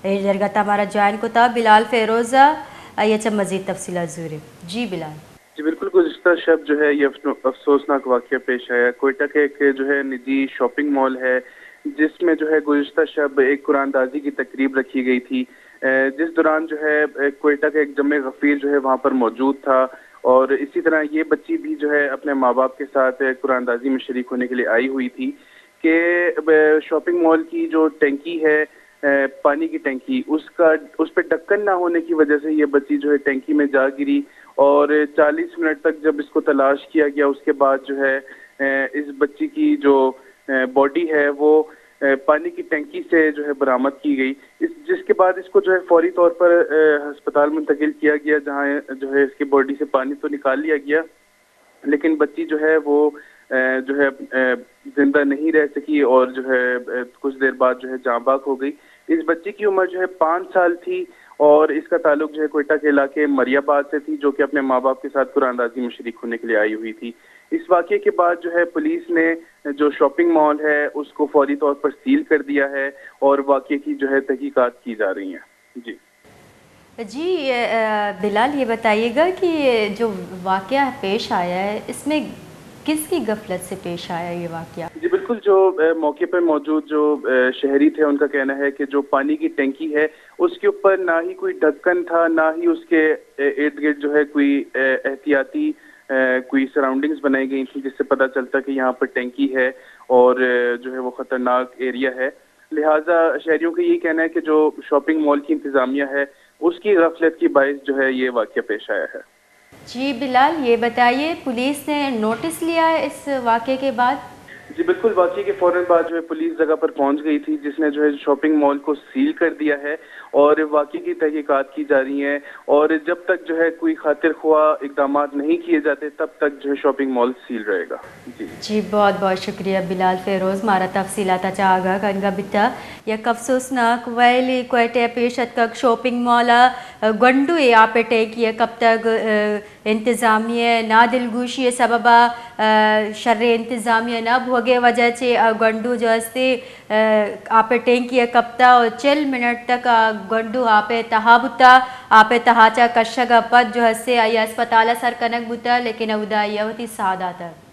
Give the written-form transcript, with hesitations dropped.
جرگہ ہمارا جوائن کو تھا بلال فیروزہ یہ مزید تفصیلات ضروری جی بلال. جی بالکل، گزشتہ شب جو ہے یہ افسوسناک واقعہ پیش آیا. کوئٹہ کے ایک جو ہے نجی شاپنگ مال ہے جس میں جو ہے گزشتہ شب ایک قرآن دازی کی تقریب رکھی گئی تھی، جس دوران جو ہے کوئٹہ کا ایک جمع غفیر جو ہے وہاں پر موجود تھا، اور اسی طرح یہ بچی بھی جو ہے اپنے ماں باپ کے ساتھ قرآن دازی میں شریک ہونے کے لیے آئی ہوئی تھی کہ شاپنگ مال کی جو ٹینکی ہے، پانی کی ٹینکی، اس پہ ڈھکن نہ ہونے کی وجہ سے یہ بچی جو ہے ٹینکی میں جا گری، اور 40 منٹ تک جب اس کو تلاش کیا گیا اس کے بعد جو ہے اس بچی کی جو باڈی ہے وہ پانی کی ٹینکی سے جو ہے برآمد کی گئی، جس کے بعد اس کو جو ہے فوری طور پر ہسپتال منتقل کیا گیا، جہاں جو ہے اس کی باڈی سے پانی تو نکال لیا گیا، لیکن بچی جو ہے وہ جو ہے زندہ نہیں رہ سکی، اور جو ہے کچھ دیر بعد جو ہے جاں بحق ہو گئی. اس بچی کی عمر جو ہے 5 سال تھی، اور اس کا تعلق جو ہے کوئٹہ کے علاقے مریا آباد سے تھی، جو کہ اپنے ماں باپ کے ساتھ قرآن دازی میں شریک ہونے کے لیے آئی ہوئی تھی. اس واقعے کے بعد جو ہے پولیس نے جو شاپنگ مال ہے اس کو فوری طور پر سیل کر دیا ہے، اور واقعے کی جو ہے تحقیقات کی جا رہی ہیں. جی جی بلال یہ بتائیے گا کہ جو واقعہ پیش آیا ہے اس میں کس کی غفلت سے پیش آیا یہ واقعہ؟ جی بالکل، جو موقع پر موجود جو شہری تھے ان کا کہنا ہے کہ جو پانی کی ٹینکی ہے اس کے اوپر نہ ہی کوئی ڈھکن تھا، نہ ہی اس کے ارد گرد جو ہے کوئی احتیاطی کوئی سراؤنڈنگز بنائی گئی تھی جس سے پتہ چلتا کہ یہاں پر ٹینکی ہے اور جو ہے وہ خطرناک ایریا ہے. لہٰذا شہریوں کا یہی کہنا ہے کہ جو شاپنگ مال کی انتظامیہ ہے اس کی غفلت کی باعث جو ہے یہ واقعہ پیش آیا ہے. جی بلال یہ بتائیے پولیس نے نوٹس لیا ہے اس واقعے کے بعد؟ جی بالکل، واقعے کے فوراً بعد جو ہے پولیس جگہ پر پہنچ گئی تھی، جس نے جو ہے شاپنگ مال کو سیل کر دیا ہے، اور واقعے کی تحقیقات کی جا رہی ہیں، اور جب تک جو ہے کوئی خاطر خواہ اقدامات نہیں کیے جاتے تب تک جو ہے شاپنگ مال سیل رہے گا. جی بہت بہت شکریہ بلال فیروز مارا تفصیلات آگاہ کنگا بتا. یک افسوسناک ویلی کوئٹہ پیشت کک شاپنگ مالا گنڈو آپ ٹیکی کب تک انتظامیہ نا دلگوشی سببا شر انتظامیہ نہ بھوگے وجہ سے گنڈو جو ہستے آپ ٹینکی کپتا اور 40 منٹ تک گنڈو آپ تہابتا آپ تہاچا کشگا پد جو ہستے آئی اسپتالہ سر کنک بتا، لیکن اودا یہ ہوتی سادہ تر.